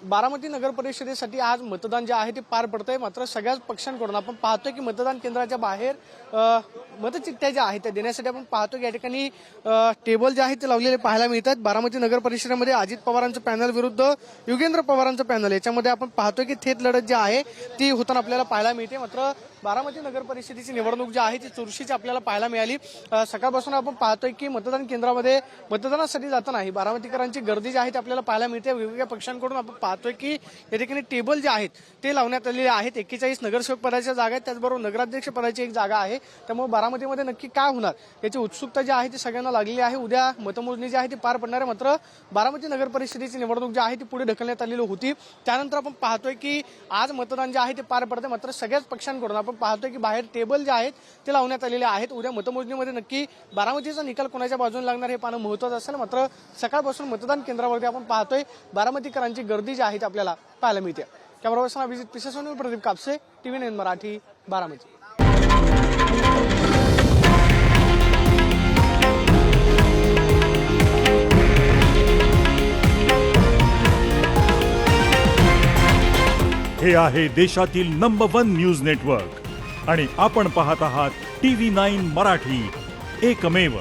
बारामती नगर परिषदेसाठी आज मतदान जे आहे ते पार पडतंय। मात्र सगळ्याच पक्षांकडून आपण पाहतोय की मतदान केंद्राच्या बाहेर मतचिठ्ठ्या ज्या आहेत त्या देण्यासाठी आपण पाहतोय की या ठिकाणी टेबल जे आहे ते लावलेले पाहायला मिळतात। बारामती नगर परिषदेमध्ये अजित पवारांचं पॅनल विरुद्ध युगेंद्र पवारांचं पॅनल, याच्यामध्ये आपण पाहतोय की थेट लढत जी आहे ती होताना आपल्याला पाहायला मिळते। मात्र बारामती नगर परिषदेची निवडणूक जी आहे ती चुरशीची आपल्याला पाहायला मिळाली। सकाळपासून आपण पाहतोय की मतदान केंद्रामध्ये मतदानासाठी जाताना ही बारामतीकरांची गर्दी जी आहे ती आपल्याला पाहायला मिळते। वेगवेगळ्या पक्षांकडून आपण पाहतोय की या ठिकाणी टेबल जे आहेत ते लावण्यात आलेले आहेत। 41 नगरसेवक पदाच्या जागा आहेत, त्याचबरोबर नगराध्यक्ष पदाची एक जागा आहे। त्यामुळे बारामतीमध्ये नक्की काय होणार याची उत्सुकता जी आहे ती सगळ्यांना लागलेली आहे। उद्या मतमोजणी जी आहे ती पार पडणार आहे। मात्र बारामती नगर परिषदेची निवडणूक जी आहे ती पुढे ढकलण्यात आलेली होती। त्यानंतर आपण पाहतोय की आज मतदान जे आहे ते पार पडते। मात्र सगळ्याच पक्षांकडून आपण पाहतोय की बाहेर टेबल जे आहेत ते लावण्यात आलेले आहेत। उद्या मतमोजणीमध्ये नक्की बारामतीचा निकाल कोणाच्या बाजूने लागणार हे पाहणं महत्त्वाचं असेल। मात्र सकाळपासून मतदान केंद्रावरती आपण पाहतोय बारामतीकरांची गर्दी जी आहे ती आपल्याला पाहायला मिळते। कॅमेरा पर्सन अभिजित पिसेसोनी, प्रदीप कापसे, TV9 मराठी, बारामती। हे आहे देशातील नंबर 1 न्यूज नेटवर्क आणि आपण पाहत आहात TV9 मराठी, एकमेव।